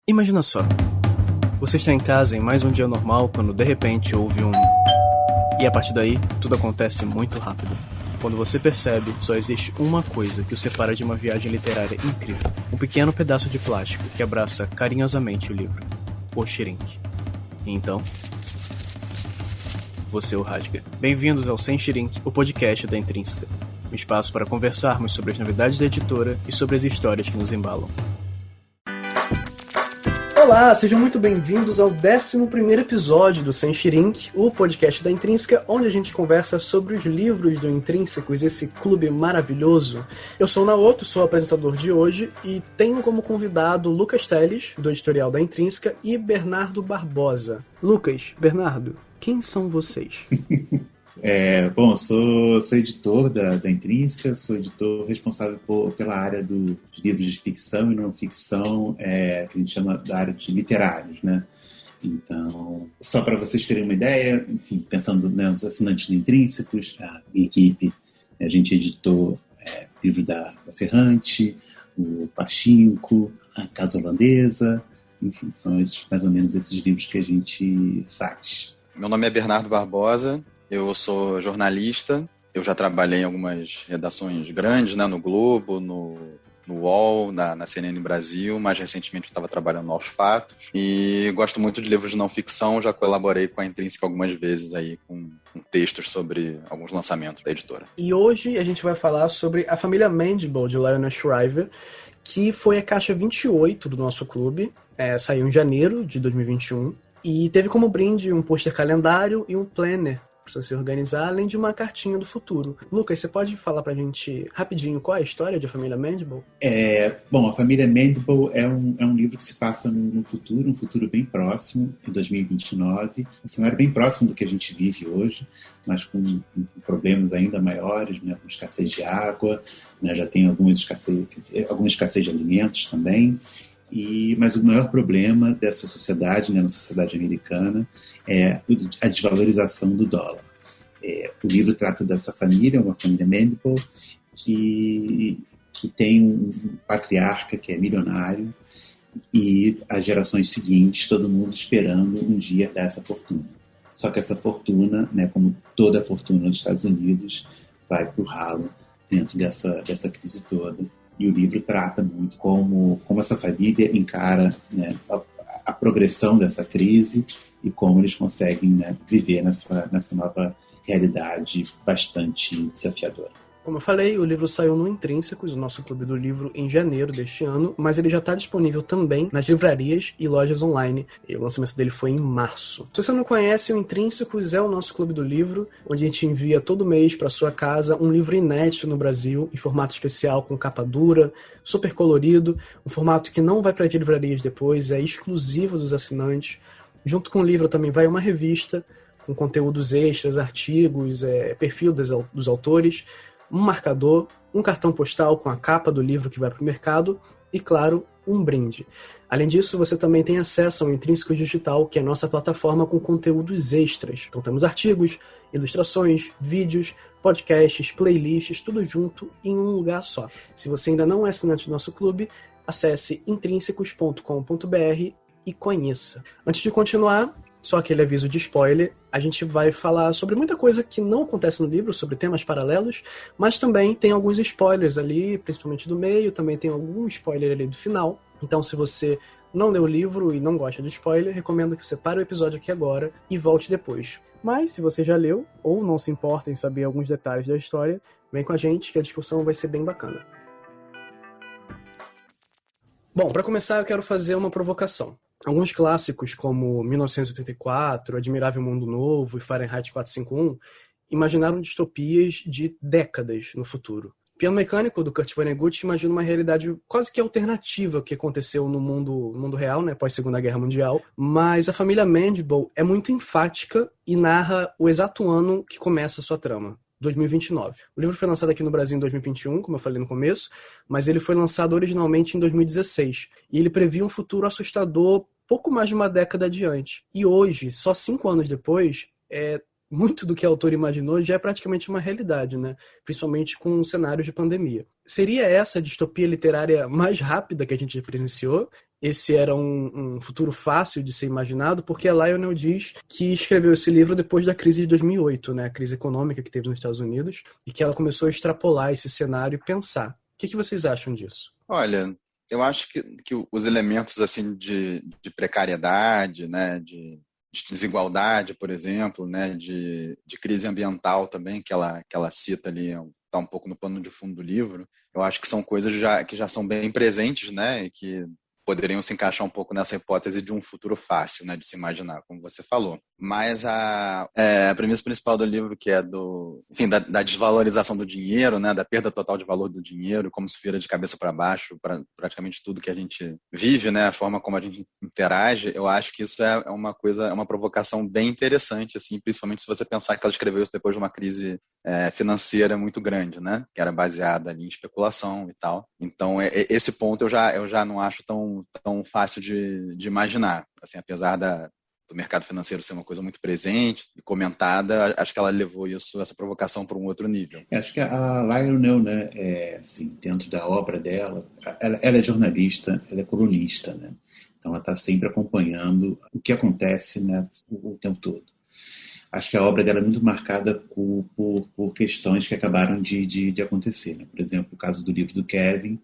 Imagina só, você está em casa em mais um dia normal quando de repente houve um... E a partir daí, tudo acontece muito rápido. Quando você percebe, só existe uma coisa que o separa de uma viagem literária incrível. Um pequeno pedaço de plástico que abraça carinhosamente o livro. O Shirink. E então... você o rasga. Bem-vindos ao Sem Shirink, o podcast da Intrínseca. Um espaço para conversarmos sobre as novidades da editora e sobre as histórias que nos embalam. Olá, sejam muito bem-vindos ao 11º episódio do Sem Shirink, o podcast da Intrínseca, onde a gente conversa sobre os livros do Intrínsecos, esse clube maravilhoso. Eu sou o Naoto, sou o apresentador de hoje, e tenho como convidado Lucas Teles, do editorial da Intrínseca, e Bernardo Barbosa. Lucas, Bernardo, quem são vocês? Bom, sou editor da Intrínseca, sou editor responsável pela área dos livros de ficção e não ficção, que a gente chama da área de literários, né? Então, só para vocês terem uma ideia, enfim, pensando nos assinantes do Intrínsecos, a minha equipe, a gente editou livro da Ferrante, o Pachinko, a Casa Holandesa, enfim, são mais ou menos esses livros que a gente faz. Meu nome é Bernardo Barbosa. Eu sou jornalista, eu já trabalhei em algumas redações grandes, né, no Globo, no UOL, na CNN Brasil, mais recentemente eu estava trabalhando no Aos Fatos, e gosto muito de livros de não ficção, já colaborei com a Intrínseca algumas vezes aí com textos sobre alguns lançamentos da editora. E hoje a gente vai falar sobre A Família Mandible, de Leonard Shriver, que foi a caixa 28 do nosso clube, saiu em janeiro de 2021, e teve como brinde um pôster calendário e um planner para você se organizar, além de uma cartinha do futuro. Lucas, você pode falar pra gente rapidinho qual é a história de A Família Mandible? Bom, A Família Mandible é um livro que se passa no futuro, um futuro bem próximo, em 2029, um cenário bem próximo do que a gente vive hoje, mas com problemas ainda maiores, né, com escassez de água, né, já tem alguma escassez de alimentos também. Mas o maior problema dessa sociedade, né, na sociedade americana, é a desvalorização do dólar. O livro trata dessa família, uma família Mandible, que tem um patriarca que é milionário e as gerações seguintes, todo mundo esperando um dia dar essa fortuna. Só que essa fortuna, né, como toda a fortuna dos Estados Unidos, vai para o ralo dentro dessa crise toda. E o livro trata muito como essa família encara, né, a progressão dessa crise e como eles conseguem, né, viver nessa nova realidade bastante desafiadora. Como eu falei, o livro saiu no Intrínsecos, o nosso clube do livro, em janeiro deste ano, mas ele já está disponível também nas livrarias e lojas online. E o lançamento dele foi em março. Se você não conhece, o Intrínsecos é o nosso clube do livro, onde a gente envia todo mês para sua casa um livro inédito no Brasil, em formato especial, com capa dura, super colorido, um formato que não vai para as livrarias depois, é exclusivo dos assinantes. Junto com o livro também vai uma revista, com conteúdos extras, artigos, perfil dos autores, um marcador, um cartão postal com a capa do livro que vai para o mercado e, claro, um brinde. Além disso, você também tem acesso ao Intrínseco Digital, que é a nossa plataforma com conteúdos extras. Então temos artigos, ilustrações, vídeos, podcasts, playlists, tudo junto em um lugar só. Se você ainda não é assinante do nosso clube, acesse intrínsecos.com.br e conheça. Antes de continuar, só aquele aviso de spoiler, a gente vai falar sobre muita coisa que não acontece no livro, sobre temas paralelos, mas também tem alguns spoilers ali, principalmente do meio, também tem algum spoiler ali do final. Então, se você não leu o livro e não gosta de spoiler, recomendo que você pare o episódio aqui agora e volte depois. Mas, se você já leu, ou não se importa em saber alguns detalhes da história, vem com a gente que a discussão vai ser bem bacana. Bom, para começar eu quero fazer uma provocação. Alguns clássicos como 1984, Admirável Mundo Novo e Fahrenheit 451 imaginaram distopias de décadas no futuro. Piano Mecânico, do Kurt Vonnegut, imagina uma realidade quase que alternativa que aconteceu no mundo real, né, pós-Segunda Guerra Mundial, mas a família Mandible é muito enfática e narra o exato ano que começa a sua trama. 2029. O livro foi lançado aqui no Brasil em 2021, como eu falei no começo, mas ele foi lançado originalmente em 2016. E ele previa um futuro assustador pouco mais de uma década adiante. E hoje, só 5 anos depois, muito do que o autor imaginou já é praticamente uma realidade, né? Principalmente com um cenário de pandemia. Seria essa a distopia literária mais rápida que a gente presenciou? esse era um futuro fácil de ser imaginado, porque a Lionel diz que escreveu esse livro depois da crise de 2008, né, a crise econômica que teve nos Estados Unidos, e que ela começou a extrapolar esse cenário e pensar. O que vocês acham disso? Olha, eu acho que os elementos assim de precariedade, né, de desigualdade, por exemplo, né, de crise ambiental também, que ela cita ali, está um pouco no pano de fundo do livro, eu acho que são coisas que já são bem presentes, né, e que poderiam se encaixar um pouco nessa hipótese de um futuro fácil, né, de se imaginar, como você falou. Mas a premissa principal do livro, que é da desvalorização do dinheiro, né, da perda total de valor do dinheiro, como se vira de cabeça para baixo para praticamente tudo que a gente vive, né, a forma como a gente interage, eu acho que isso é uma provocação bem interessante, assim, principalmente se você pensar que ela escreveu isso depois de uma crise financeira muito grande, né, que era baseada ali em especulação e tal. Então, esse ponto eu já não acho tão fácil de imaginar, assim, apesar do mercado financeiro ser uma coisa muito presente e comentada, acho que ela levou essa provocação para um outro nível. Acho que a Lionel, né, assim, dentro da obra dela, ela é jornalista, ela é colunista, né? Então ela está sempre acompanhando o que acontece, né, o tempo todo. Acho que a obra dela é muito marcada por questões que acabaram de acontecer, né? Por exemplo, o caso do livro do Kevin,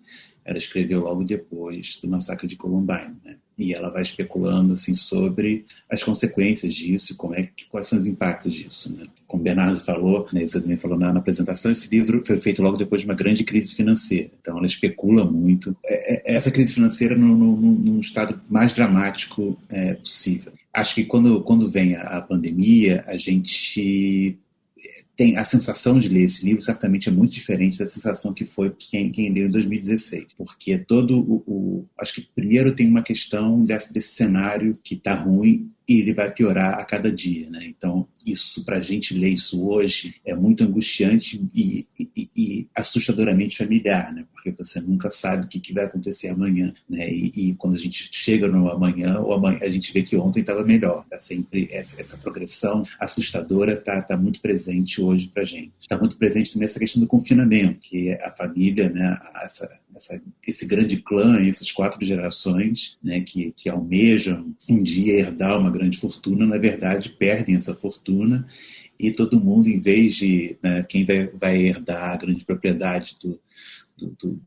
ela escreveu logo depois do massacre de Columbine, né? E ela vai especulando assim, sobre as consequências disso, quais são os impactos disso, né? Como o Bernardo falou, né, você também falou na apresentação, esse livro foi feito logo depois de uma grande crise financeira. Então ela especula muito. Essa crise financeira num estado mais dramático possível. Acho que quando vem a pandemia, a gente tem a sensação de ler esse livro, certamente é muito diferente da sensação que foi quem leu em 2016, porque acho que primeiro tem uma questão desse cenário que está ruim e ele vai piorar a cada dia, né? Então, isso, para a gente ler isso hoje, é muito angustiante e assustadoramente familiar, né? Porque você nunca sabe o que vai acontecer amanhã, né? E quando a gente chega no amanhã, a gente vê que ontem estava melhor. Tá sempre essa progressão assustadora tá muito presente hoje para a gente. Está muito presente também essa questão do confinamento, que a família, né? Esse grande clã, essas 4 gerações, né, que almejam um dia herdar uma grande fortuna, na verdade perdem essa fortuna e todo mundo, em vez de, né, quem vai herdar a grande propriedade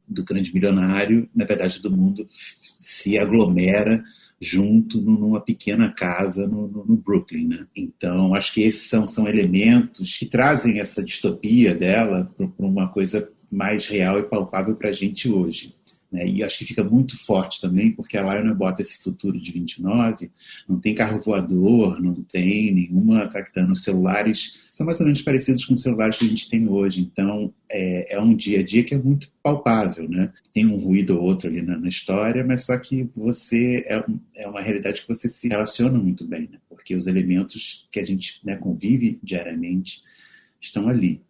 do grande milionário, na verdade todo mundo se aglomera junto numa pequena casa no Brooklyn, né? Então acho que esses são elementos que trazem essa distopia dela para uma coisa mais real e palpável para a gente hoje, né? E acho que fica muito forte também, porque a Lionel bota esse futuro de 29, não tem carro voador, não tem nenhuma tractando. Os celulares são mais ou menos parecidos com os celulares que a gente tem hoje, então é um dia a dia que é muito palpável, né? Tem um ruído ou outro ali na história, mas só que você é uma realidade que você se relaciona muito bem, né? Porque os elementos que a gente, né, convive diariamente estão ali.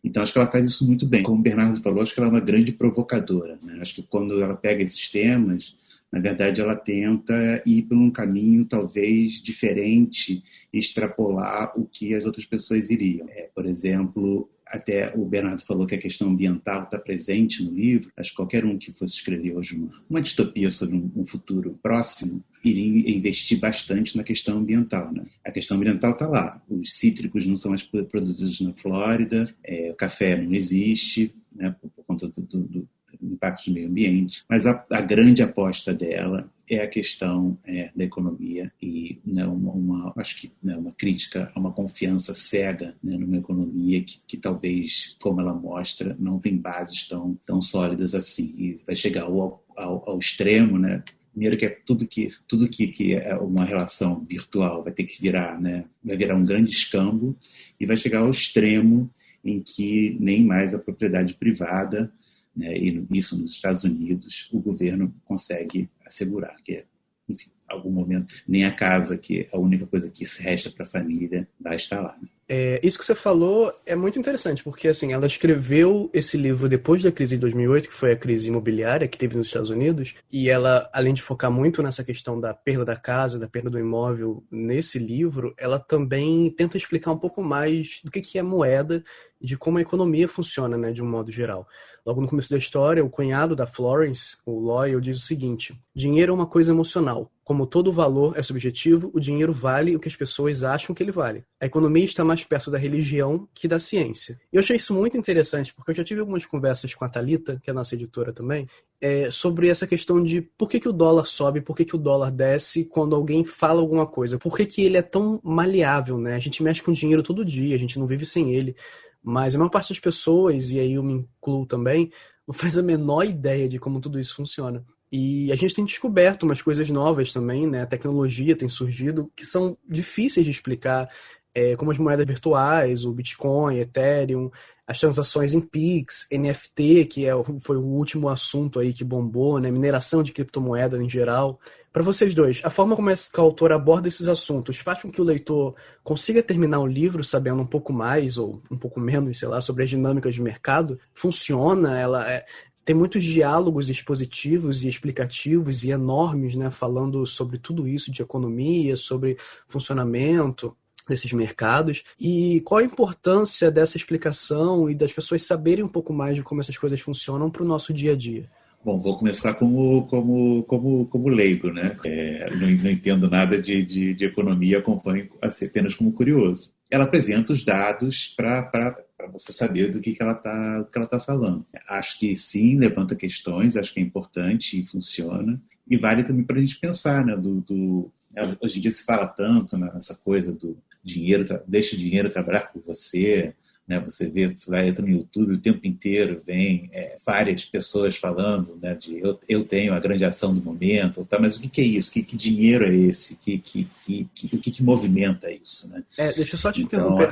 Então, acho que ela faz isso muito bem. Como o Bernardo falou, acho que ela é uma grande provocadora, né? Acho que quando ela pega esses temas, na verdade, ela tenta ir por um caminho talvez diferente e extrapolar o que as outras pessoas iriam. Por exemplo, até o Bernardo falou que a questão ambiental está presente no livro. Acho que qualquer um que fosse escrever hoje uma distopia sobre um futuro próximo iria investir bastante na questão ambiental, né? A questão ambiental está lá. Os cítricos não são mais produzidos na Flórida, o café não existe, né, por conta do impacto do meio ambiente, mas a grande aposta dela é a questão da economia e, né, acho que, né, uma crítica a uma confiança cega, né, numa economia que talvez, como ela mostra, não tem bases tão sólidas assim, e vai chegar ao extremo, né? Primeiro que tudo que é uma relação virtual vai ter que virar, né, vai virar um grande escambo e vai chegar ao extremo em que nem mais a propriedade privada, né, e isso nos Estados Unidos o governo consegue assegurar, que enfim, em algum momento nem a casa, que é a única coisa que se resta para a família, vai estar lá, né? Isso que você falou é muito interessante, porque assim, ela escreveu esse livro depois da crise de 2008, que foi a crise imobiliária que teve nos Estados Unidos, e ela, além de focar muito nessa questão da perda da casa, da perda do imóvel nesse livro, ela também tenta explicar um pouco mais do que é moeda de como a economia funciona, né, de um modo geral. Logo no começo da história, o cunhado da Florence, o Loyal, diz o seguinte: dinheiro é uma coisa emocional. Como todo valor é subjetivo, o dinheiro vale o que as pessoas acham que ele vale. A economia está mais perto da religião que da ciência. Eu achei isso muito interessante, porque eu já tive algumas conversas com a Thalita, que é a nossa editora também, sobre essa questão de por que o dólar sobe, por que o dólar desce quando alguém fala alguma coisa. Por que ele é tão maleável, né? A gente mexe com dinheiro todo dia, a gente não vive sem ele. Mas a maior parte das pessoas, e aí eu me incluo também, não faz a menor ideia de como tudo isso funciona. E a gente tem descoberto umas coisas novas também, né? A tecnologia tem surgido que são difíceis de explicar, como as moedas virtuais, o Bitcoin, Ethereum, as transações em Pix, NFT, que foi o último assunto aí que bombou, né? Mineração de criptomoeda em geral. Para vocês dois, a forma como esse autor aborda esses assuntos faz com que o leitor consiga terminar o livro sabendo um pouco mais, ou um pouco menos, sei lá, sobre as dinâmicas de mercado? Funciona? Tem muitos diálogos expositivos e explicativos e enormes, né, falando sobre tudo isso de economia, sobre funcionamento desses mercados. E qual a importância dessa explicação e das pessoas saberem um pouco mais de como essas coisas funcionam para o nosso dia a dia? Bom, vou começar como leigo, né? Não entendo nada de economia, acompanho apenas como curioso. Ela apresenta os dados para você saber do que ela tá falando. Acho que sim, levanta questões, acho que é importante e funciona. E vale também para a gente pensar, né? Hoje em dia se fala tanto nessa coisa do dinheiro, deixa o dinheiro trabalhar por você. Né, você vai entrar no YouTube o tempo inteiro, vem várias pessoas falando, né, de eu tenho a grande ação do momento, tá, mas o que é isso? Que dinheiro é esse? O que movimenta isso? Né? Deixa eu só te interromper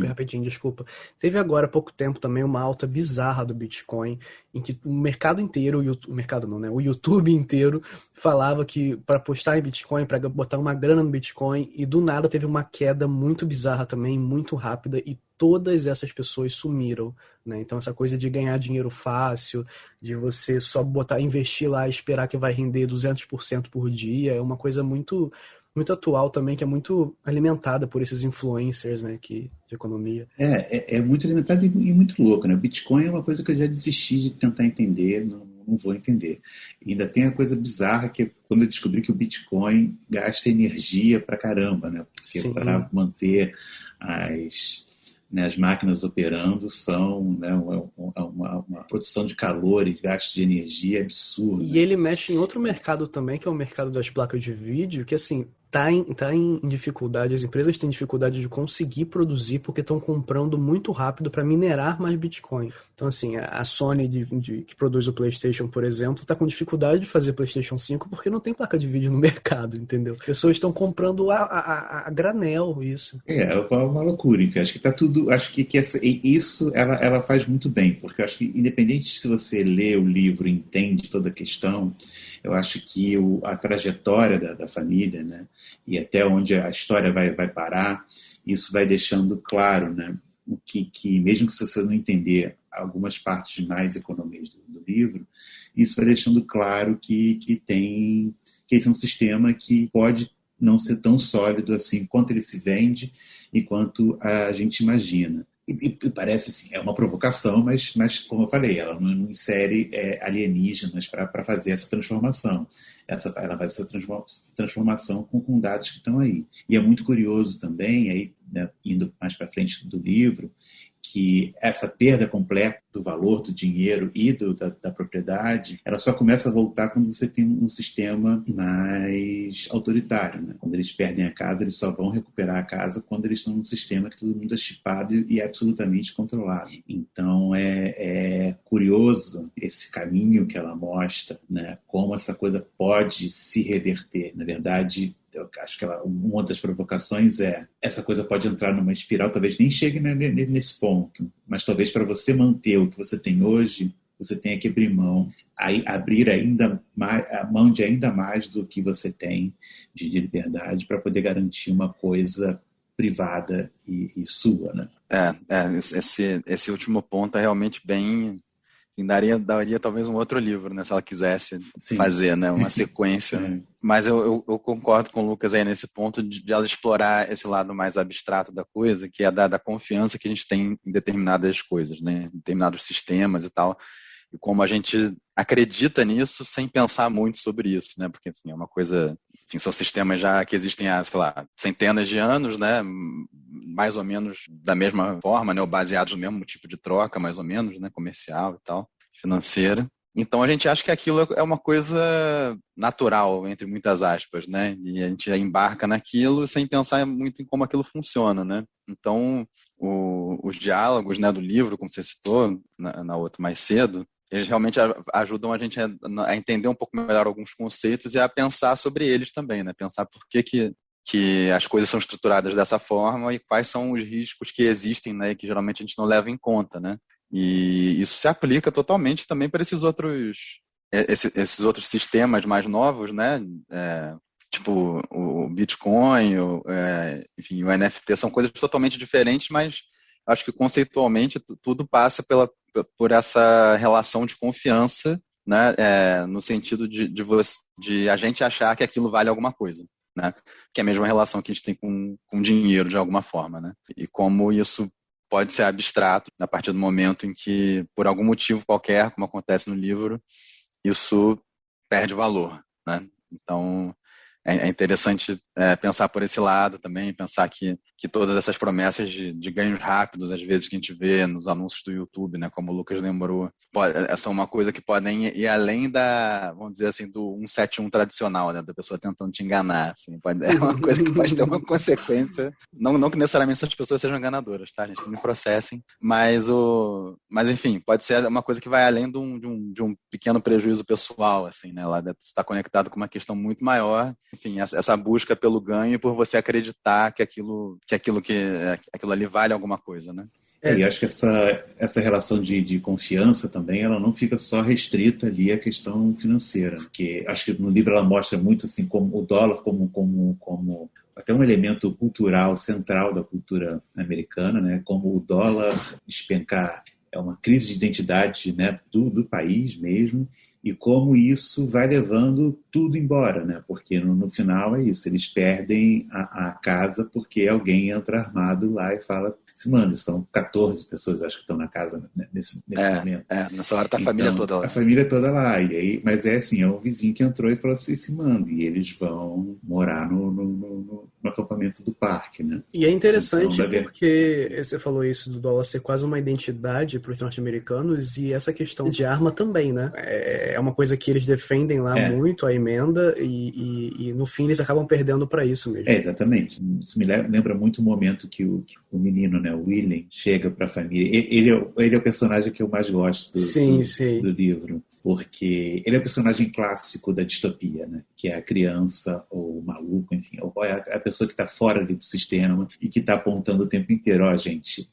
rapidinho, desculpa. Teve agora há pouco tempo também uma alta bizarra do Bitcoin, em que o mercado inteiro, o YouTube inteiro falava que para apostar em Bitcoin, para botar uma grana no Bitcoin, e do nada teve uma queda muito bizarra também, muito rápida, e todas essas pessoas sumiram, né? Então essa coisa de ganhar dinheiro fácil, de você só investir lá e esperar que vai render 200% por dia, é uma coisa muito, muito atual também, que é muito alimentada por esses influencers, né, de economia. É muito alimentado e muito louco, né? Bitcoin é uma coisa que eu já desisti de tentar entender, não vou entender. E ainda tem a coisa bizarra que é quando eu descobri que o Bitcoin gasta energia pra caramba, né? Porque para manter as máquinas operando são, né, uma produção de calor e gasto de energia absurdo. E ele mexe em outro mercado também, que é o mercado das placas de vídeo, que assim, tá em dificuldade, as empresas têm dificuldade de conseguir produzir porque estão comprando muito rápido para minerar mais Bitcoin. Então assim, a Sony que produz o PlayStation, por exemplo, está com dificuldade de fazer PlayStation 5 porque não tem placa de vídeo no mercado, entendeu? As pessoas estão comprando a granel isso. É uma loucura, enfim. Acho que tá tudo. Acho que isso ela faz muito bem, porque eu acho que, independente se você lê o livro e entende toda a questão, eu acho que a trajetória da família, né, e até onde a história vai parar, isso vai deixando claro, né, o que mesmo que você não entender algumas partes mais econômicas do livro, isso vai deixando claro que esse é um sistema que pode não ser tão sólido assim quanto ele se vende e quanto a gente imagina. E parece assim, é uma provocação, mas como eu falei, ela não insere alienígenas para fazer essa transformação. Ela vai ser transformação com dados que estão aí. E é muito curioso também, aí, né, indo mais para frente do livro, que essa perda completa do valor do dinheiro e da propriedade, ela só começa a voltar quando você tem um sistema mais autoritário. Né? Quando eles perdem a casa, eles só vão recuperar a casa quando eles estão num sistema que todo mundo é chipado e é absolutamente controlado. Então é curioso esse caminho que ela mostra, né? Como essa coisa pode se reverter. Na verdade, eu acho que uma das provocações essa coisa pode entrar numa espiral, talvez nem chegue nesse ponto, mas talvez para você manter o que você tem hoje, você tenha que abrir ainda mais, a mão de ainda mais do que você tem de liberdade para poder garantir uma coisa privada e sua, né? Esse último ponto é realmente bem Enfim, daria talvez um outro livro, né, se ela quisesse Sim. fazer, né, uma sequência. Mas eu concordo com o Lucas aí nesse ponto de ela explorar esse lado mais abstrato da coisa, que é da confiança que a gente tem em determinadas coisas, né, em determinados sistemas e tal, e como a gente acredita nisso sem pensar muito sobre isso, né, porque assim, é uma coisa, enfim, são sistemas já que existem há, sei lá, centenas de anos, né, mais ou menos da mesma forma, né, ou baseados no mesmo tipo de troca, mais ou menos, né, comercial e tal, financeira. Então a gente acha que aquilo é uma coisa natural, entre muitas aspas, né? E a gente embarca naquilo sem pensar muito em como aquilo funciona, né? Então os diálogos, né, do livro, como você citou na outra mais cedo, eles realmente ajudam a gente a entender um pouco melhor alguns conceitos e a pensar sobre eles também, né? Pensar por que as coisas são estruturadas dessa forma e quais são os riscos que existem, né? E que geralmente a gente não leva em conta, né? E isso se aplica totalmente também para esses outros sistemas mais novos, né? Tipo o Bitcoin, enfim, o NFT, são coisas totalmente diferentes, mas acho que conceitualmente tudo passa por essa relação de confiança, né? No sentido de a gente achar que aquilo vale alguma coisa, né? Que é a mesma relação que a gente tem com dinheiro, de alguma forma, né? E como isso pode ser abstrato a partir do momento em que, por algum motivo qualquer, como acontece no livro, isso perde valor, né? Então, é interessante pensar por esse lado também, pensar que todas essas promessas de ganhos rápidos, às vezes, que a gente vê nos anúncios do YouTube, né, como o Lucas lembrou, são uma coisa que podem ir além vamos dizer assim, do 171 tradicional, né, da pessoa tentando te enganar. Assim, é uma coisa que pode ter uma consequência, não que necessariamente essas pessoas sejam enganadoras, tá, gente? Não me processem, mas enfim, pode ser uma coisa que vai além de um pequeno prejuízo pessoal, assim, né, lá está conectado com uma questão muito maior. Enfim, essa busca pelo ganho e por você acreditar que aquilo ali vale alguma coisa, né? E acho que essa relação de confiança também, ela não fica só restrita ali à questão financeira, porque acho que no livro ela mostra muito assim como o dólar como até um elemento cultural central da cultura americana, né? Como o dólar despencar é uma crise de identidade, né, do país mesmo, e como isso vai levando tudo embora, né? Porque no final é isso, eles perdem a casa porque alguém entra armado lá e fala, mano, são 14 pessoas, acho que estão na casa nesse momento. Nessa hora tá a família toda lá. A família toda lá, e aí, mas é um vizinho que entrou e falou assim, mano, e eles vão morar no acampamento do parque, né? E é interessante porque você falou isso do dólar ser quase uma identidade para os norte-americanos, e essa questão de arma também, né? É uma coisa que eles defendem lá muito, a emenda, e no fim eles acabam perdendo para isso mesmo. Exatamente. Isso me lembra muito o momento que o menino, né, o William, chega para a família. Ele é o personagem que eu mais gosto do livro, porque ele é o personagem clássico da distopia, né? Que é a criança, ou o maluco, enfim, ou a pessoa que está fora ali do sistema e que está apontando o tempo inteiro, gente,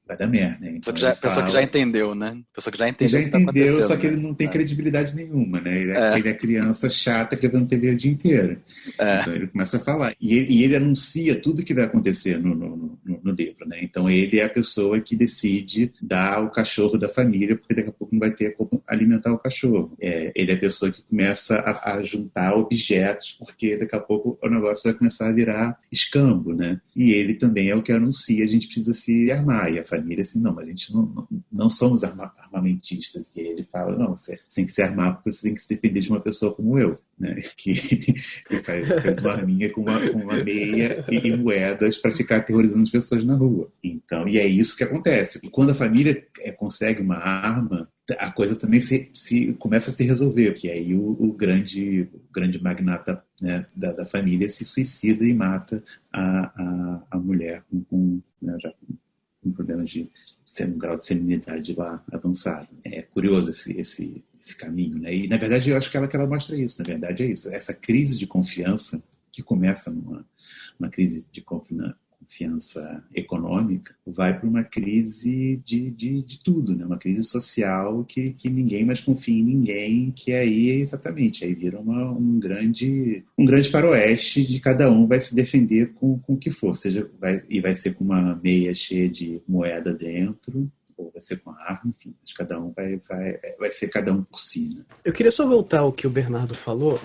vai dar merda, né? Então, pessoa que já entendeu, né? Pessoa que já entendeu o que tá acontecendo, só que né? ele não tem credibilidade nenhuma, né? Ele é criança chata que vai na TV o dia inteiro. Então ele começa a falar. E ele anuncia tudo que vai acontecer no livro, né? Então ele é a pessoa que decide dar o cachorro da família, porque daqui a pouco não vai ter como alimentar o cachorro. Ele é a pessoa que começa a juntar objetos, porque daqui a pouco o negócio vai começar a virar escambo, né? E ele também é o que anuncia, a gente precisa se armar. E a família assim, não, mas a gente não somos armamentistas. E ele fala, não, você tem que se armar porque você tem que se defender de uma pessoa como eu, né? Que faz uma arminha com uma meia e moedas para ficar aterrorizando as pessoas na rua. Então, e é isso que acontece. E quando a família consegue uma arma, a coisa também começa a se resolver, que aí o grande magnata, né, da família se suicida e mata a mulher já com problemas de um grau de seminidade lá avançado. É curioso esse caminho, né? E, na verdade, eu acho que ela mostra isso. Na verdade, é isso. Essa crise de confiança, que começa numa crise de confiança econômica, vai para uma crise de tudo, né? Uma crise social que ninguém mais confia em ninguém, que aí exatamente, aí vira um grande faroeste de cada um vai se defender com o que for, vai ser com uma meia cheia de moeda dentro, ou vai ser com a arma, enfim, mas cada um vai ser cada um por si, né? Eu queria só voltar ao que o Bernardo falou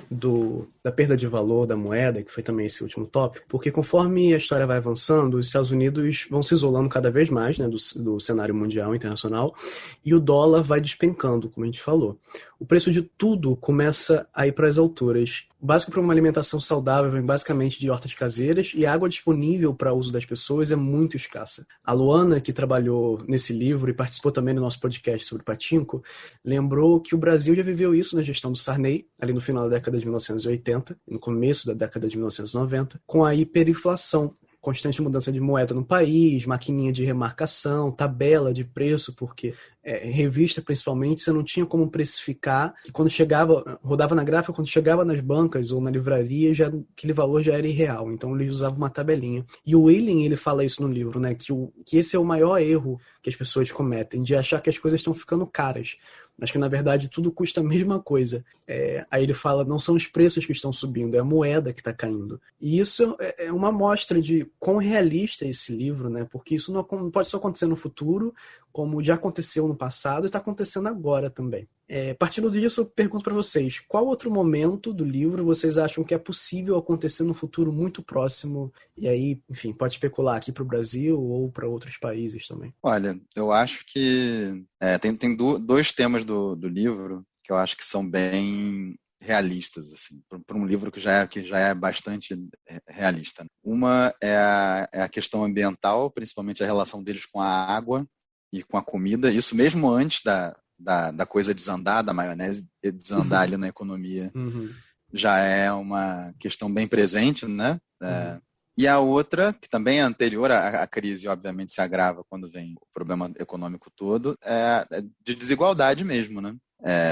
da perda de valor da moeda, que foi também esse último tópico, porque conforme a história vai avançando, os Estados Unidos vão se isolando cada vez mais, né, do cenário mundial internacional, e o dólar vai despencando, como a gente falou. O preço de tudo começa a ir para as alturas. O básico para uma alimentação saudável vem basicamente de hortas caseiras, e a água disponível para uso das pessoas é muito escassa. A Luana, que trabalhou nesse livro e participou também do nosso podcast sobre Pachinko, lembrou que o Brasil já viveu isso na gestão do Sarney, ali no final da década de 1980, no começo da década de 1990, com a hiperinflação, constante mudança de moeda no país, maquininha de remarcação, tabela de preço, porque revista principalmente, você não tinha como precificar, que quando chegava, rodava na gráfica, quando chegava nas bancas ou na livraria, aquele valor já era irreal, então eles usavam uma tabelinha. E o Wheeling, ele fala isso no livro, né, que esse é o maior erro que as pessoas cometem, de achar que as coisas estão ficando caras, mas que na verdade tudo custa a mesma coisa. Aí ele fala, não são os preços que estão subindo, é a moeda que está caindo. E isso é uma amostra de quão realista é esse livro, né? Porque isso não pode só acontecer no futuro, como já aconteceu no passado e está acontecendo agora também. Partindo disso, eu pergunto para vocês, qual outro momento do livro vocês acham que é possível acontecer no futuro muito próximo? E aí, enfim, pode especular aqui para o Brasil ou para outros países também. Olha, eu acho que tem dois temas do livro que eu acho que são bem realistas, assim, para um livro que já é bastante realista. Uma é a questão ambiental, principalmente a relação deles com a água e com a comida, isso mesmo antes da coisa desandar, da maionese desandar ali na economia, já é uma questão bem presente, né? E a outra, que também é anterior à crise, obviamente se agrava quando vem o problema econômico todo, é de desigualdade mesmo, né?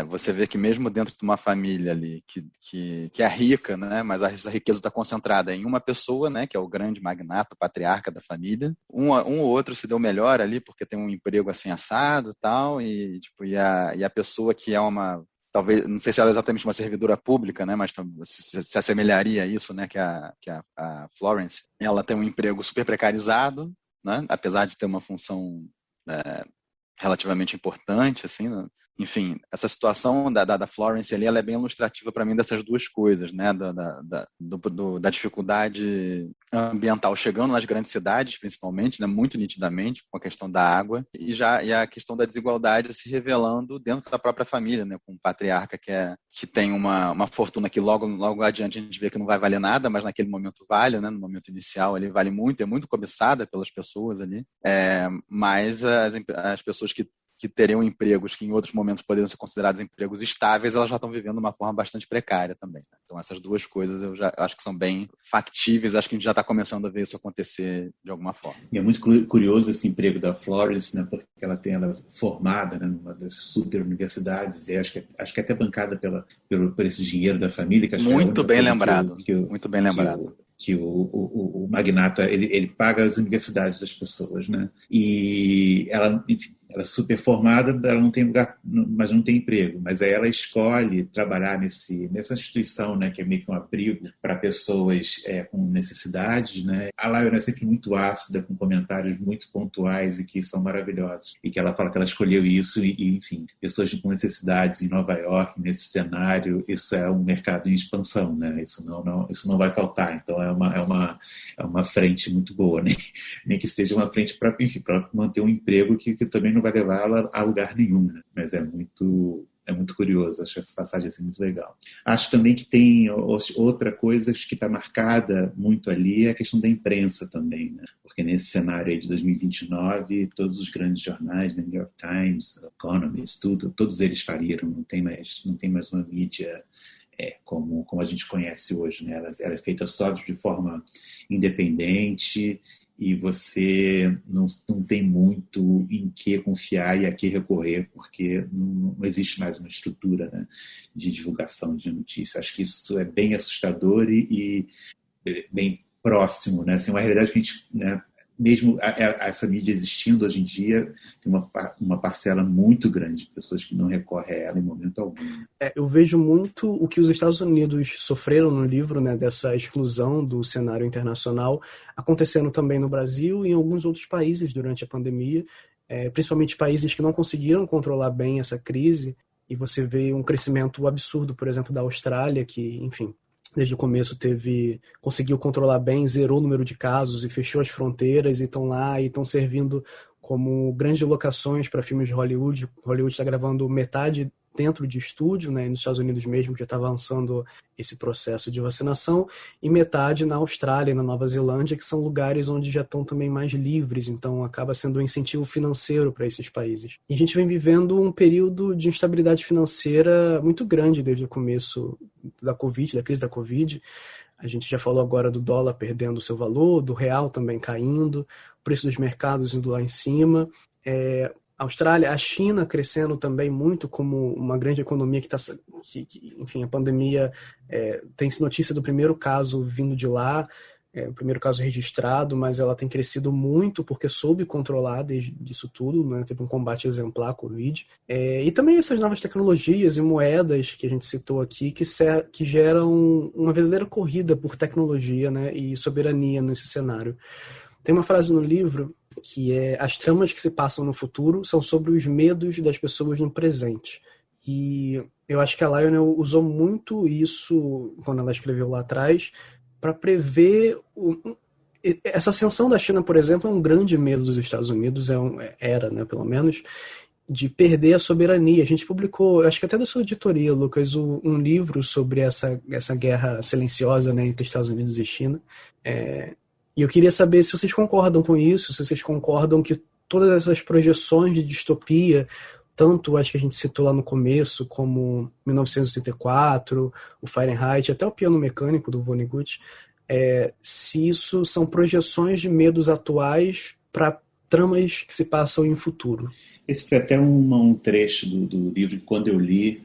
Você vê que mesmo dentro de uma família ali que é rica, né, mas essa riqueza está concentrada em uma pessoa, né, que é o grande magnata, o patriarca da família. Um ou outro se deu melhor ali porque tem um emprego assim assado e tal, e a pessoa que é talvez, não sei se ela é exatamente uma servidora pública, né, mas se assemelharia a isso, né, que a Florence, ela tem um emprego super precarizado, né, apesar de ter uma função relativamente importante, assim, né? Enfim, essa situação da Florence ali, ela é bem ilustrativa para mim dessas duas coisas, né? Da dificuldade ambiental chegando nas grandes cidades, principalmente, né? Muito nitidamente, com a questão da água, e a questão da desigualdade se revelando dentro da própria família, né? Com um patriarca que tem uma fortuna que logo adiante a gente vê que não vai valer nada, mas naquele momento vale, né? No momento inicial ele vale muito, é muito cobiçada pelas pessoas ali, mas as pessoas que teriam empregos que em outros momentos poderiam ser considerados empregos estáveis, elas já estão vivendo de uma forma bastante precária também, né? Então essas duas coisas eu já acho que são bem factíveis, acho que a gente já está começando a ver isso acontecer de alguma forma. E é muito curioso esse emprego da Florence, né, porque ela é formada, né, numa dessas super universidades, e acho que é até bancada por esse dinheiro da família. Que acho muito que bem lembrado, muito bem lembrado. Que o magnata, ele paga as universidades das pessoas, né? E ela, enfim, ela é super formada, ela não tem lugar, mas não tem emprego. Mas aí ela escolhe trabalhar nessa instituição, né, que é meio que um abrigo para pessoas com necessidades, né? A Lion é sempre muito ácida, com comentários muito pontuais e que são maravilhosos. E que ela fala que ela escolheu isso e enfim, pessoas com necessidades em Nova York, nesse cenário, isso é um mercado em expansão, né? Isso não vai faltar. Então é uma frente muito boa, né? Nem que seja uma frente para manter um emprego que também não vai levar ela a lugar nenhum, né? Mas é muito curioso, acho essa passagem assim, muito legal. Acho também que tem outra coisa que está marcada muito ali, é a questão da imprensa também, né? Porque nesse cenário aí de 2029, todos os grandes jornais, né, New York Times, Economist, todos eles faliram, não tem mais uma mídia como a gente conhece hoje, né? Ela é feita só de forma independente e você não tem muito em que confiar e a que recorrer, porque não existe mais uma estrutura, né, de divulgação de notícias. Acho que isso é bem assustador e bem próximo, né? Assim, uma realidade que a gente, né, mesmo essa mídia existindo hoje em dia, tem uma parcela muito grande de pessoas que não recorrem a ela em momento algum. Eu vejo muito o que os Estados Unidos sofreram no livro, né, dessa exclusão do cenário internacional, acontecendo também no Brasil e em alguns outros países durante a pandemia. principalmente países que não conseguiram controlar bem essa crise, e você vê um crescimento absurdo, por exemplo, da Austrália, que, enfim, desde o começo conseguiu controlar bem, zerou o número de casos e fechou as fronteiras, e estão lá e estão servindo como grandes locações para filmes de Hollywood. Hollywood está gravando metade dentro de estúdio, né, nos Estados Unidos mesmo, já está avançando esse processo de vacinação, e metade na Austrália e na Nova Zelândia, que são lugares onde já estão também mais livres, então acaba sendo um incentivo financeiro para esses países. E a gente vem vivendo um período de instabilidade financeira muito grande desde o começo da crise da Covid. A gente já falou agora do dólar perdendo o seu valor, do real também caindo, o preço dos mercados indo lá em cima, a Austrália, a China crescendo também muito como uma grande economia enfim, a pandemia, tem-se notícia do primeiro caso vindo de lá, o primeiro caso registrado, mas ela tem crescido muito porque soube controlar disso tudo, né? Teve um combate exemplar à Covid. E também essas novas tecnologias e moedas que a gente citou aqui, que geram uma verdadeira corrida por tecnologia, né? E soberania nesse cenário. Tem uma frase no livro que as tramas que se passam no futuro são sobre os medos das pessoas no presente. E eu acho que a Lionel usou muito isso, quando ela escreveu lá atrás, para prever essa ascensão da China, por exemplo, é um grande medo dos Estados Unidos, era, né, pelo menos, de perder a soberania. A gente publicou, acho que até da sua editoria, Lucas, um livro sobre essa guerra silenciosa, né, entre Estados Unidos e China. E eu queria saber se vocês concordam com isso, se vocês concordam que todas essas projeções de distopia, tanto as que a gente citou lá no começo, como 1984, o Fahrenheit, até o Piano Mecânico do Vonnegut, se isso são projeções de medos atuais para tramas que se passam em futuro. Esse foi até um trecho do livro que, quando eu li,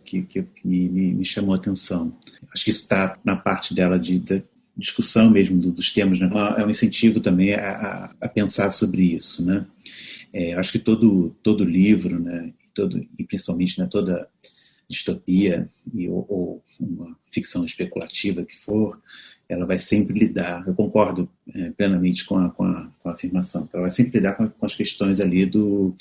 que me chamou a atenção. Acho que isso está na parte dela de discussão mesmo dos temas, né? É um incentivo também a pensar sobre isso, né? Acho que todo livro, né, e principalmente, né, toda distopia ou uma ficção especulativa que for, ela vai sempre lidar, eu concordo plenamente com a afirmação, ela vai sempre lidar com as questões ali do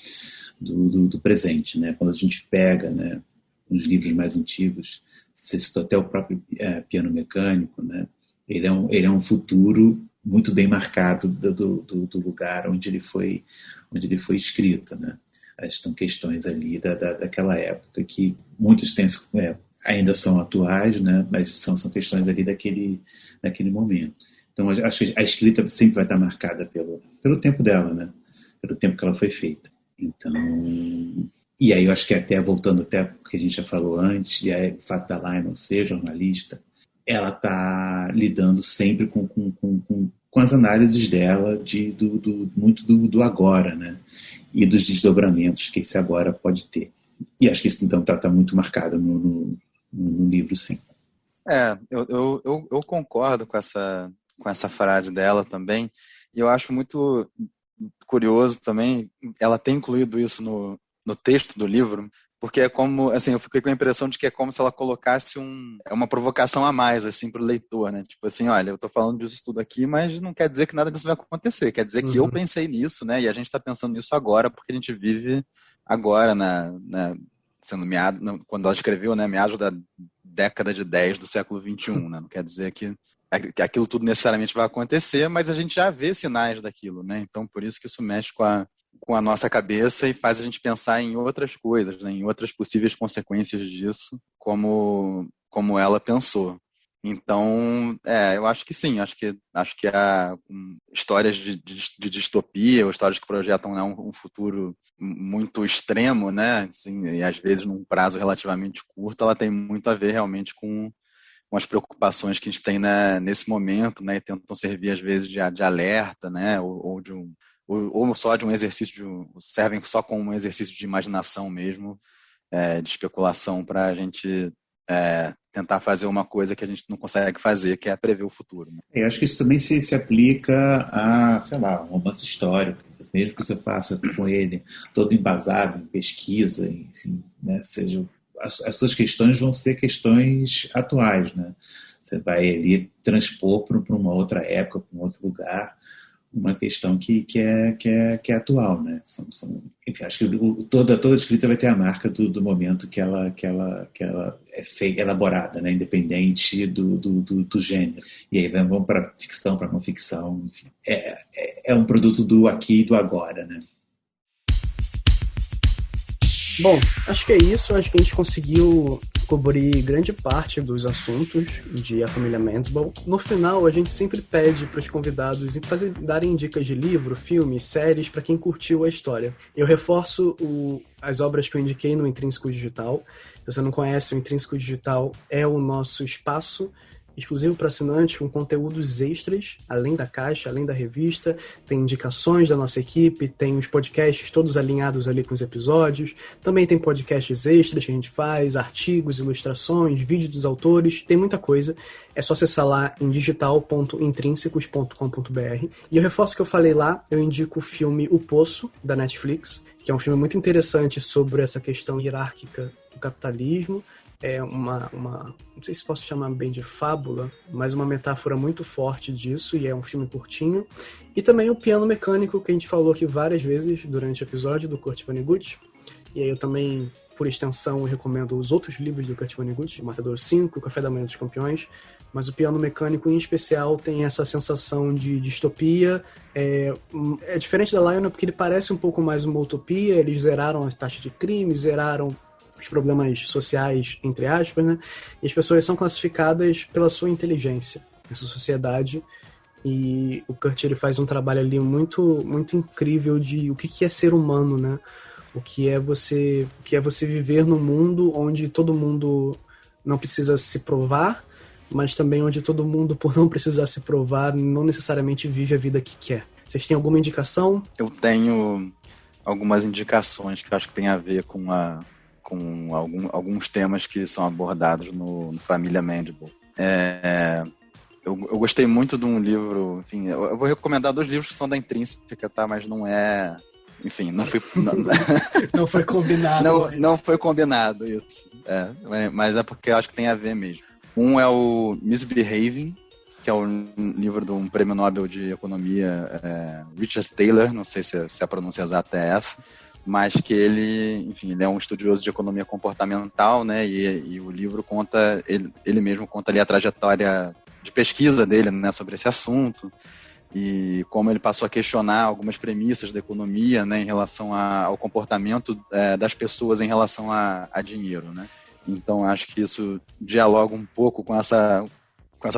presente, né? Quando a gente pega, né, os livros mais antigos, você citou até o próprio Piano Mecânico, né? Ele é um futuro muito bem marcado do lugar onde ele foi escrito, né? São questões ali daquela época que muitos ainda são atuais, né? Mas são questões ali daquele momento. Então, acho que a escrita sempre vai estar marcada pelo tempo dela, né? Pelo tempo que ela foi feita. Então, e aí eu acho que até voltando até o que a gente já falou antes, e aí, o fato da Lionel ser jornalista, ela está lidando sempre com as análises dela muito do agora, né? E dos desdobramentos que esse agora pode ter. E acho que isso, então, está muito marcado no livro, sim. Eu concordo com essa frase dela também, e eu acho muito curioso também ela ter incluído isso no texto do livro, porque é como, assim, eu fiquei com a impressão de que é como se ela colocasse uma provocação a mais, assim, para o leitor, né? Tipo assim, olha, eu estou falando disso tudo aqui, mas não quer dizer que nada disso vai acontecer, quer dizer que eu pensei nisso, né? E a gente está pensando nisso agora, porque a gente vive agora, quando ela escreveu, né, meados da década de 10 do século XXI, né? Não quer dizer que aquilo tudo necessariamente vai acontecer, mas a gente já vê sinais daquilo, né? Então, por isso que isso mexe com a nossa cabeça e faz a gente pensar em outras coisas, né, em outras possíveis consequências disso, como ela pensou. Então, eu acho que sim, acho que há histórias de distopia, ou histórias que projetam, né, um futuro muito extremo, né, assim, e às vezes num prazo relativamente curto, ela tem muito a ver realmente com as preocupações que a gente tem, né, nesse momento, né, e tentam servir às vezes de alerta, né, ou só de um exercício, servem só como um exercício de imaginação mesmo, de especulação, para a gente tentar fazer uma coisa que a gente não consegue fazer, que é prever o futuro, né? Eu acho que isso também se aplica a, sei lá, um romance histórico, mesmo que você faça com ele todo embasado em pesquisa, enfim, né, as suas questões vão ser questões atuais, né? Você vai ali transpor para uma outra época, para um outro lugar, uma questão que é atual, né? Enfim, acho que toda a escrita vai ter a marca do momento que ela é elaborada, né? Independente do gênero. E aí vamos para ficção, para não ficção. Enfim. É um produto do aqui e do agora, né? Bom, acho que é isso. Acho que a gente conseguiu cobrir grande parte dos assuntos de A Família Mandible. No final, a gente sempre pede para os convidados darem dicas de livro, filmes, séries para quem curtiu a história. Eu reforço as obras que eu indiquei no Intrínseco Digital. Se você não conhece, o Intrínseco Digital é o nosso espaço exclusivo para assinantes, com conteúdos extras, além da caixa, além da revista, tem indicações da nossa equipe, tem os podcasts todos alinhados ali com os episódios, também tem podcasts extras que a gente faz, artigos, ilustrações, vídeos dos autores, tem muita coisa. É só acessar lá em digital.intrínsecos.com.br. E eu reforço que eu falei lá, eu indico o filme O Poço, da Netflix, que é um filme muito interessante sobre essa questão hierárquica do capitalismo. É não sei se posso chamar bem de fábula, mas uma metáfora muito forte disso, e é um filme curtinho. E também o Piano Mecânico, que a gente falou aqui várias vezes durante o episódio, do Kurt Vonnegut. E aí eu também, por extensão, recomendo os outros livros do Kurt Vonnegut, O Matador 5, O Café da Manhã dos Campeões. Mas o Piano Mecânico, em especial, tem essa sensação de distopia. É diferente da Lionel, porque ele parece um pouco mais uma utopia. Eles zeraram a taxa de crime, zeraram os problemas sociais, entre aspas, né? E as pessoas são classificadas pela sua inteligência nessa sociedade. E o Kurt, ele faz um trabalho ali muito, muito incrível de o que é ser humano, né? O que é você viver num mundo onde todo mundo não precisa se provar, mas também onde todo mundo, por não precisar se provar, não necessariamente vive a vida que quer. Vocês têm alguma indicação? Eu tenho algumas indicações que eu acho que tem a ver com alguns temas que são abordados no Família Mandible. Eu gostei muito de um livro, enfim, eu vou recomendar 2 livros que são da Intrínseca, tá? Mas não é... Enfim, não foi... Não foi combinado. Não foi combinado, isso. Mas é porque eu acho que tem a ver mesmo. Um é o Misbehaving, que é um livro de um prêmio Nobel de Economia, Richard Taylor, não sei se a pronúncia exata é essa, mas que ele é um estudioso de economia comportamental, né? E o livro conta, ele mesmo conta ali a trajetória de pesquisa dele, né, sobre esse assunto, e como ele passou a questionar algumas premissas da economia, né, em relação ao comportamento das pessoas em relação a dinheiro, né? Então acho que isso dialoga um pouco com essa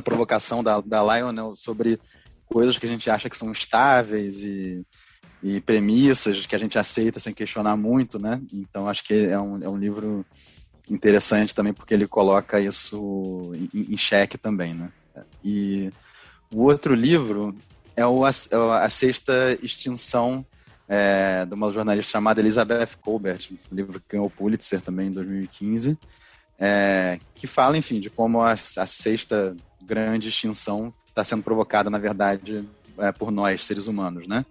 provocação da Lionel sobre coisas que a gente acha que são estáveis e premissas que a gente aceita sem questionar muito, né? Então acho que é um livro interessante também porque ele coloca isso em xeque também, né? E o outro livro é a Sexta Extinção, de uma jornalista chamada Elizabeth Kolbert, um livro que ganhou o Pulitzer também em 2015, que fala, enfim, de como a sexta grande extinção está sendo provocada, na verdade, por nós, seres humanos, né?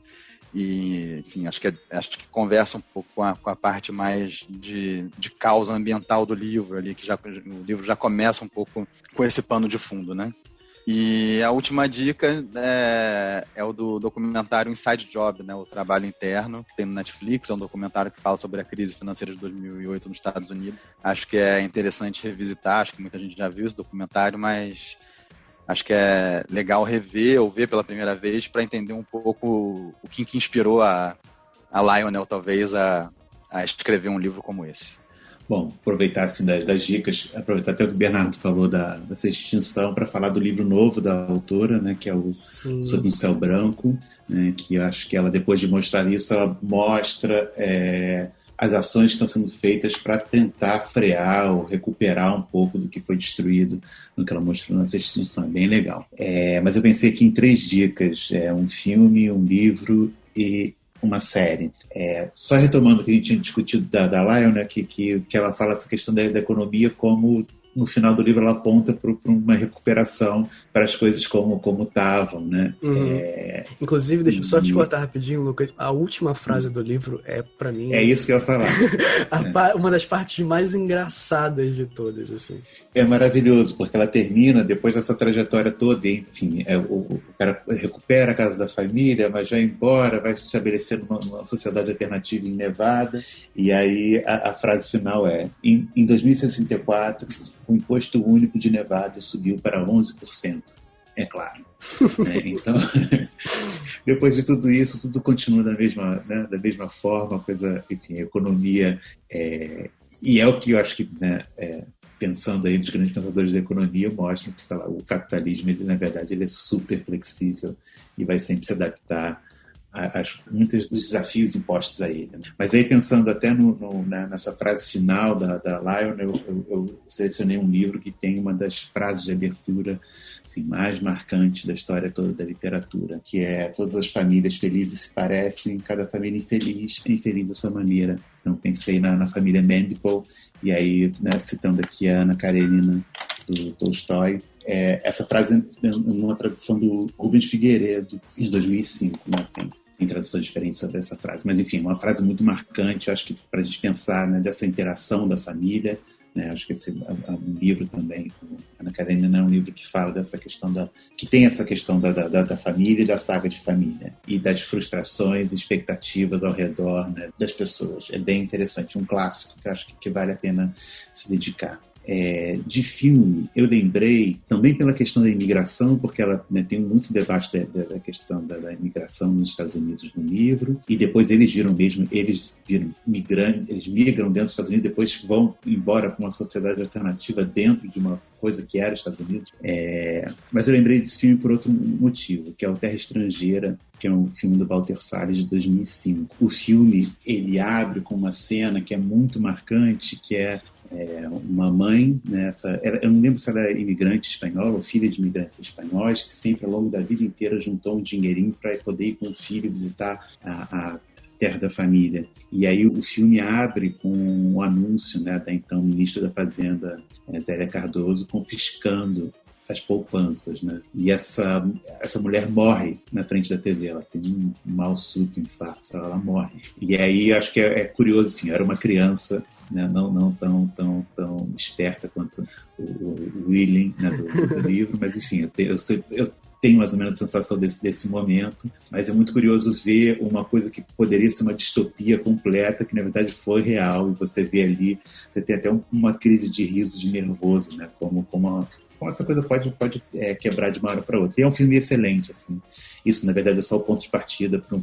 E, enfim, acho que conversa um pouco com a parte mais de causa ambiental do livro ali, o livro já começa um pouco com esse pano de fundo, né? E a última dica é o do documentário Inside Job, né? O Trabalho Interno, que tem no Netflix, é um documentário que fala sobre a crise financeira de 2008 nos Estados Unidos. Acho que é interessante revisitar, acho que muita gente já viu esse documentário, mas acho que é legal rever ou ver pela primeira vez para entender um pouco o que inspirou a Lionel, talvez, a escrever um livro como esse. Bom, aproveitar assim, das dicas, aproveitar até o que o Bernardo falou dessa extinção para falar do livro novo da autora, né, que é o Sob um Céu Branco, né, que eu acho que ela, depois de mostrar isso, ela mostra as ações que estão sendo feitas para tentar frear ou recuperar um pouco do que foi destruído no que ela mostrou nessa extinção. É bem legal. Mas eu pensei aqui em 3 dicas, um filme, um livro e uma série. Só retomando o que a gente tinha discutido da Lionel, né, que ela fala essa questão da economia, como no final do livro ela aponta para uma recuperação para as coisas como estavam, né? Inclusive, deixa eu só te cortar rapidinho, Lucas. A última frase do livro para mim... É isso que eu ia falar. Uma das partes mais engraçadas de todas, assim. É maravilhoso, porque ela termina, depois dessa trajetória toda, enfim, o cara recupera a casa da família, mas vai embora, vai se estabelecer numa sociedade alternativa em Nevada. E aí a frase final é: em 2064, o imposto único de Nevada subiu para 11%. É claro. Então, depois de tudo isso, tudo continua da mesma forma, a coisa, enfim, a economia. E é o que eu acho que, pensando aí dos grandes pensadores da economia, mostram que, sei lá, o capitalismo, ele, na verdade, ele é super flexível e vai sempre se adaptar a muitos dos desafios impostos a ele. Mas aí, pensando até nessa frase final da Lyon, eu selecionei um livro que tem uma das frases de abertura assim, mais marcantes da história toda da literatura, que é: todas as famílias felizes se parecem, cada família infeliz é infeliz à sua maneira. Então pensei na família Mandible, e aí, citando aqui a Ana Karenina do Tolstói, essa frase numa tradução do Rubens Figueiredo, de 2005, tem traduções diferentes sobre essa frase, mas enfim, uma frase muito marcante, acho que para a gente pensar, dessa interação da família, acho que esse é um livro também, Ana Karenina, é um livro que fala dessa questão que tem essa questão da família e da saga de família, e das frustrações e expectativas ao redor, das pessoas. É bem interessante, um clássico que acho que vale a pena se dedicar. De filme, eu lembrei também pela questão da imigração, porque ela tem muito debate da questão da imigração nos Estados Unidos no livro, e depois eles migram dentro dos Estados Unidos, depois vão embora para uma sociedade alternativa dentro de uma coisa que era os Estados Unidos. Mas eu lembrei desse filme por outro motivo, que é o Terra Estrangeira, que é um filme do Walter Salles, de 2005. O filme, ele abre com uma cena que é muito marcante, que é uma mãe, eu não lembro se ela é imigrante espanhola ou filha de imigrantes espanhóis, que sempre ao longo da vida inteira juntou um dinheirinho para poder ir com o filho visitar a terra da família. E aí o filme abre com um anúncio, da então ministra da Fazenda, Zélia Cardoso, confiscando as poupanças, E essa mulher morre na frente da TV, ela tem um mal súbito, um infarto, ela morre. E aí acho que é curioso, enfim, era uma criança, não tão esperta quanto o William, do livro, mas enfim, eu tenho mais ou menos a sensação desse momento, mas é muito curioso ver uma coisa que poderia ser uma distopia completa, que na verdade foi real, e você vê ali, você tem até uma crise de riso, de nervoso, como essa coisa pode quebrar de uma hora para outra. E é um filme excelente, assim. Isso, na verdade, é só o ponto de partida para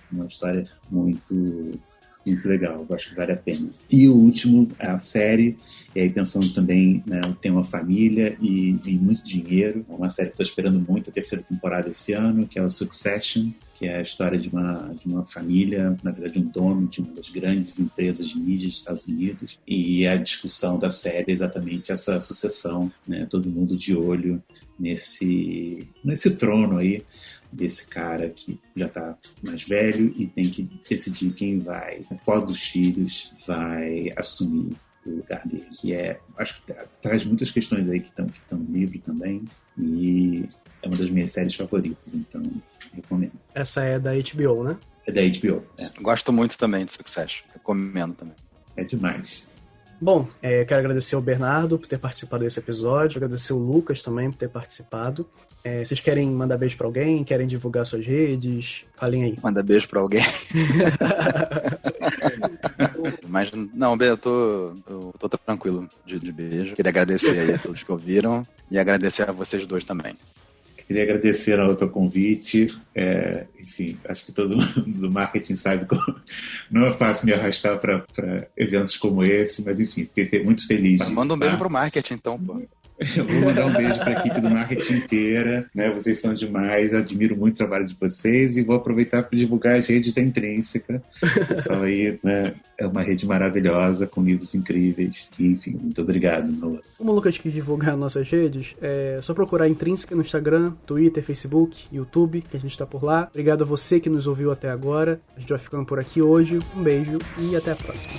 uma história muito, muito legal. Eu acho que vale a pena. E o último, a série, e aí pensando também, tem uma família e muito dinheiro. É uma série que estou esperando muito, a terceira temporada esse ano, que é o Succession, que é a história de uma família, na verdade um dono de uma das grandes empresas de mídia dos Estados Unidos, e a discussão da série é exatamente essa sucessão, todo mundo de olho nesse trono aí, desse cara que já está mais velho e tem que decidir qual dos filhos vai assumir o lugar dele, que acho que traz muitas questões aí que estão no livro também, e é uma das minhas séries favoritas, então recomendo. Essa é da HBO, né? É da HBO, Gosto muito também de Succession, recomendo também. É demais. Bom, quero agradecer ao Bernardo por ter participado desse episódio, agradecer o Lucas também por ter participado. Vocês querem mandar beijo pra alguém? Querem divulgar suas redes? Falem aí. Manda beijo pra alguém. Mas não, eu tô tranquilo de beijo. Queria agradecer aí a todos que ouviram e agradecer a vocês dois também. Queria agradecer ao teu convite. Enfim, acho que todo mundo do marketing sabe que não é fácil me arrastar para eventos como esse, mas enfim, fiquei muito feliz. Manda um beijo pro marketing, então, pô. Eu vou mandar um beijo para a equipe do marketing inteira, Vocês são demais, admiro muito o trabalho de vocês e vou aproveitar para divulgar as redes da Intrínseca. O pessoal aí, é uma rede maravilhosa, com livros incríveis. E, enfim, muito obrigado, Noah. Como o Lucas quis divulgar nossas redes, é só procurar Intrínseca no Instagram, Twitter, Facebook, YouTube, que a gente está por lá. Obrigado a você que nos ouviu até agora. A gente vai ficando por aqui hoje. Um beijo e até a próxima.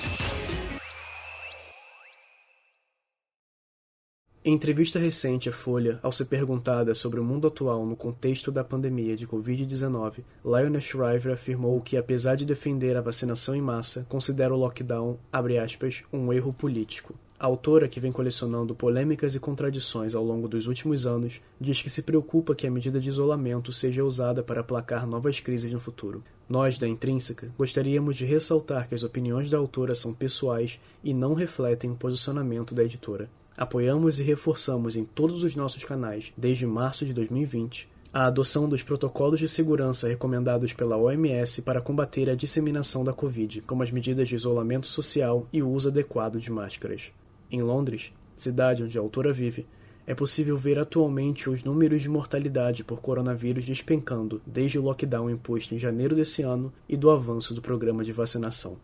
Em entrevista recente à Folha, ao ser perguntada sobre o mundo atual no contexto da pandemia de Covid-19, Lionel Shriver afirmou que, apesar de defender a vacinação em massa, considera o lockdown, abre aspas, um erro político. A autora, que vem colecionando polêmicas e contradições ao longo dos últimos anos, diz que se preocupa que a medida de isolamento seja usada para aplacar novas crises no futuro. Nós, da Intrínseca, gostaríamos de ressaltar que as opiniões da autora são pessoais e não refletem o posicionamento da editora. Apoiamos e reforçamos em todos os nossos canais, desde março de 2020, a adoção dos protocolos de segurança recomendados pela OMS para combater a disseminação da Covid, como as medidas de isolamento social e o uso adequado de máscaras. Em Londres, cidade onde a autora vive, é possível ver atualmente os números de mortalidade por coronavírus despencando desde o lockdown imposto em janeiro desse ano e do avanço do programa de vacinação.